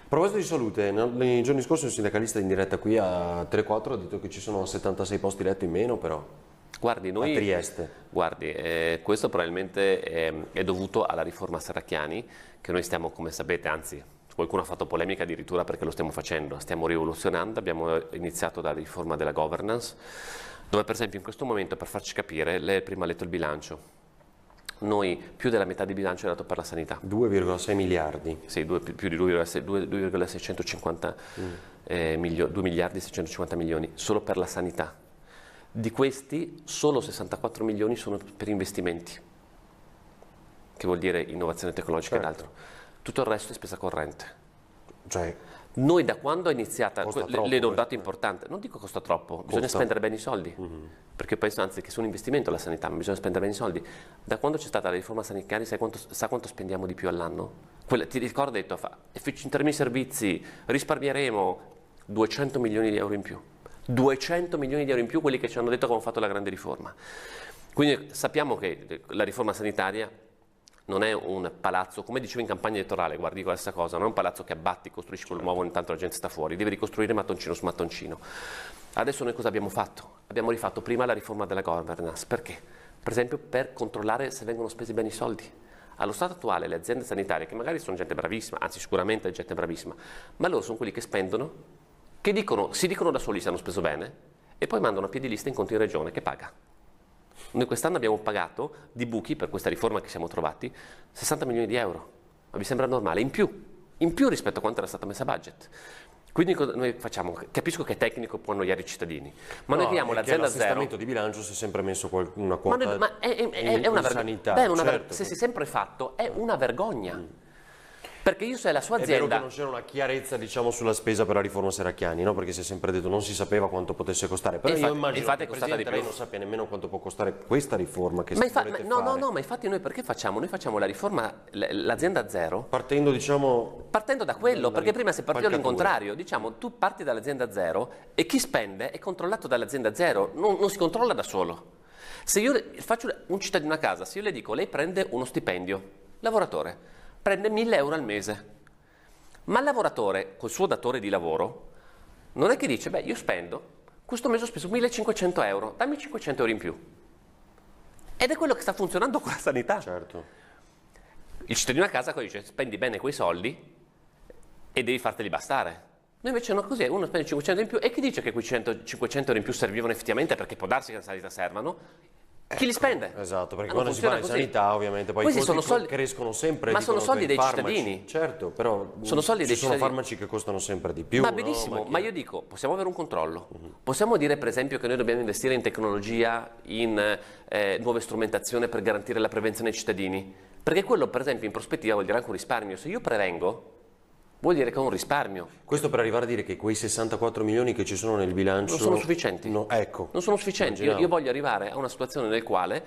proposito di salute, nei giorni scorsi un sindacalista in diretta qui a Tele4 ha detto che ci sono 76 posti letto in meno però Guardi, a Trieste. Guardi, questo probabilmente è dovuto alla riforma Serracchiani, che noi stiamo, come sapete, anzi, qualcuno ha fatto polemica addirittura perché lo stiamo facendo, stiamo rivoluzionando, abbiamo iniziato dalla riforma della governance, dove per esempio in questo momento, per farci capire, lei prima ha letto il bilancio, noi più della metà di bilancio è dato per la sanità. 2,6 miliardi. Sì, più di 2,650 2 miliardi e 650 milioni solo per la sanità. Di questi solo 64 milioni sono per investimenti, che vuol dire innovazione tecnologica ed altro. Tutto il resto è spesa corrente. Cioè, Noi da quando è iniziata, le do un dato questo. importante, non dico costa troppo, bisogna spendere bene i soldi, perché penso anzi che sia un investimento la sanità, ma bisogna spendere bene i soldi. Da quando c'è stata la riforma sanitaria, sa quanto spendiamo di più all'anno? Ti ricordo, ho detto, in termini di servizi risparmieremo 200 milioni di euro in più. 200 milioni di euro in più quelli che ci hanno detto che hanno fatto la grande riforma. Quindi sappiamo che la riforma sanitaria non è un palazzo, come dicevo in campagna elettorale, guardi questa cosa, non è un palazzo che abbatti, costruisci quello nuovo, intanto la gente sta fuori, devi ricostruire mattoncino su mattoncino. Adesso noi cosa abbiamo fatto? Abbiamo rifatto prima la riforma della governance, perché? Per esempio per controllare se vengono spesi bene i soldi. Allo stato attuale le aziende sanitarie, che magari sono gente bravissima, anzi sicuramente gente bravissima, ma loro sono quelli che spendono, che si dicono da soli se hanno speso bene, e poi mandano a piedi lista in conto in regione che paga. Noi quest'anno abbiamo pagato di buchi per questa riforma che siamo trovati 60 milioni di euro, ma vi sembra normale? In più rispetto a quanto era stata messa a budget. Quindi noi facciamo, capisco che è tecnico, può annoiare i cittadini, ma noi creiamo l'azienda zero. L'assestamento di bilancio si è sempre messo una quota Ma è una vergogna. sanità. Certo. Se si è sempre fatto, è una vergogna. Perché io se la sua azienda... È vero che non c'era una chiarezza, diciamo, sulla spesa per la riforma Serracchiani, no? Perché si è sempre detto non si sapeva quanto potesse costare. Però io immagino che il Presidente lei non sappia nemmeno quanto può costare questa riforma che volete fare. Ma infatti noi perché facciamo? Noi facciamo la riforma, l'azienda zero... Partendo, diciamo... Partendo da quello, perché prima si è partito all'incontrario. Diciamo, tu parti dall'azienda zero e chi spende è controllato dall'azienda zero, non si controlla da solo. Se io faccio un cittadino a casa, se io le dico lei prende uno stipendio, lavoratore, prende 1.000 euro al mese, ma il lavoratore col suo datore di lavoro non è che dice beh io spendo, questo mese ho speso 1.500 euro, dammi 500 euro in più, ed è quello che sta funzionando con la sanità. Certo. Il cittadino a casa dice spendi bene quei soldi e devi farteli bastare. Noi invece no, così uno spende 500 in più e chi dice che quei 500 euro in più servivano effettivamente, perché può darsi che la sanità servano. Chi li spende? Esatto, perché quando si parla di sanità ovviamente poi i costi crescono sempre. Ma sono soldi dei cittadini. Certo, però sono soldi dei cittadini. Sono farmaci che costano sempre di più. Ma benissimo, ma io dico, possiamo avere un controllo. Possiamo dire per esempio che noi dobbiamo investire in tecnologia, in nuove strumentazioni per garantire la prevenzione ai cittadini. Perché quello per esempio in prospettiva vuol dire anche un risparmio. Se io prevengo, vuol dire che ho un risparmio. Questo per arrivare a dire che quei 64 milioni che ci sono nel bilancio... Non sono sufficienti. No, ecco. Non sono sufficienti. Io voglio arrivare a una situazione nel quale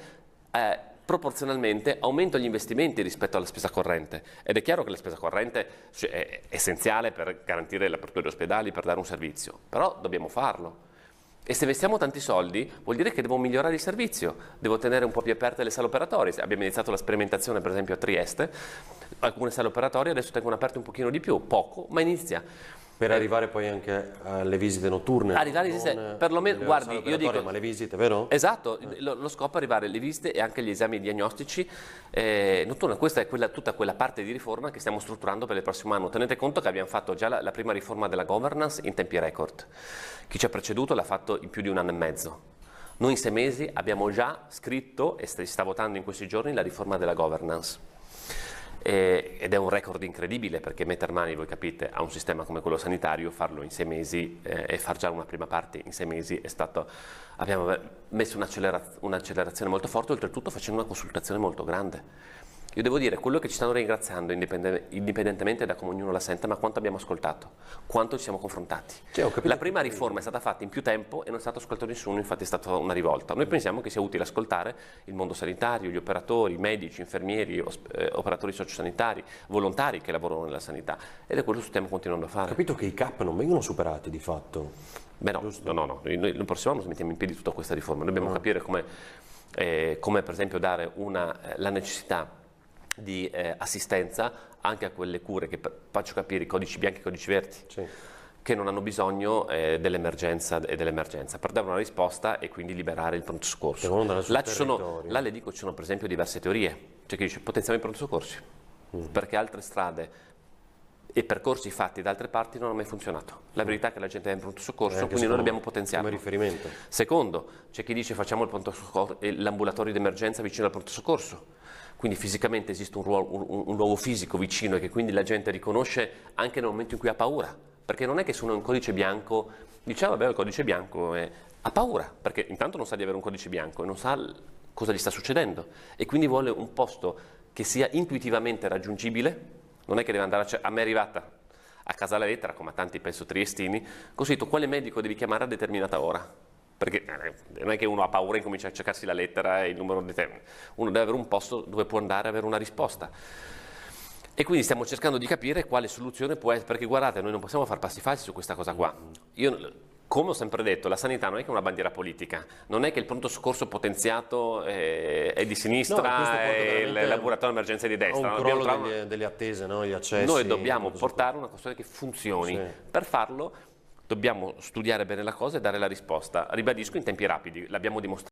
proporzionalmente aumento gli investimenti rispetto alla spesa corrente. Ed è chiaro che la spesa corrente è essenziale per garantire l'apertura degli ospedali, per dare un servizio. Però dobbiamo farlo. E se investiamo tanti soldi vuol dire che devo migliorare il servizio, devo tenere un po' più aperte le sale operatorie. Abbiamo iniziato la sperimentazione per esempio a Trieste, alcune sale operatorie adesso tengono aperte un pochino di più, poco, ma inizia. Per arrivare poi anche alle visite notturne. Perlomeno, guardi, io dico... Ma le visite, vero? Esatto, lo scopo è arrivare alle visite e anche agli esami diagnostici notturni. Questa è tutta quella parte di riforma che stiamo strutturando per il prossimo anno. Tenete conto che abbiamo fatto già la prima riforma della governance in tempi record. Chi ci ha preceduto l'ha fatto in più di 1 anno e mezzo. Noi in 6 mesi abbiamo già scritto e si sta votando in questi giorni la riforma della governance. Ed è un record incredibile perché mettere mani, voi capite, a un sistema come quello sanitario, farlo in 6 mesi e far già una prima parte in 6 mesi è stato, abbiamo messo un'accelerazione molto forte, oltretutto facendo una consultazione molto grande. Io devo dire, quello che ci stanno ringraziando, indipendentemente da come ognuno la sente, ma quanto abbiamo ascoltato, quanto ci siamo confrontati. La prima riforma è stata fatta in più tempo e non è stato ascoltato nessuno, infatti è stata una rivolta. Noi pensiamo che sia utile ascoltare il mondo sanitario, gli operatori, i medici, infermieri, operatori sociosanitari, volontari che lavorano nella sanità, ed è quello che stiamo continuando a fare. Ho capito che i CAP non vengono superati di fatto. Beh no, noi non possiamo smettiamo in piedi tutta questa riforma, noi dobbiamo capire come per esempio dare la necessità di assistenza anche a quelle cure che faccio capire, i codici bianchi e i codici verdi, sì, che non hanno bisogno dell'emergenza e dell'emergenza per dare una risposta e quindi liberare il pronto soccorso. Là le dico, ci sono per esempio diverse teorie. C'è chi dice potenziamo i pronto soccorsi, perché altre strade e percorsi fatti da altre parti non hanno mai funzionato. La verità è che la gente è in pronto soccorso, quindi noi dobbiamo potenziarlo. Come riferimento. Secondo, c'è chi dice facciamo il pronto soccorso, l'ambulatorio di emergenza vicino al pronto soccorso. Quindi fisicamente esiste un luogo fisico vicino e che quindi la gente riconosce anche nel momento in cui ha paura. Perché non è che se uno ha un codice bianco, dice vabbè il codice bianco, ha paura, perché intanto non sa di avere un codice bianco e non sa cosa gli sta succedendo. E quindi vuole un posto che sia intuitivamente raggiungibile. Non è che deve andare a me è arrivata a casa la lettera, come a tanti penso triestini, così tu quale medico devi chiamare a determinata ora? Perché non è che uno ha paura e comincia a cercarsi la lettera e il numero di tempo. Uno deve avere un posto dove può andare a avere una risposta. E quindi stiamo cercando di capire quale soluzione può essere, perché guardate, noi non possiamo far passi falsi su questa cosa qua. Io, come ho sempre detto, la sanità non è che è una bandiera politica, non è che il pronto soccorso potenziato è di sinistra e il laboratorio emergenza di destra. Un crollo delle attese, no? Gli accessi. Noi dobbiamo portare una questione che funzioni. Sì. Per farlo dobbiamo studiare bene la cosa e dare la risposta. Ribadisco, in tempi rapidi, l'abbiamo dimostrato.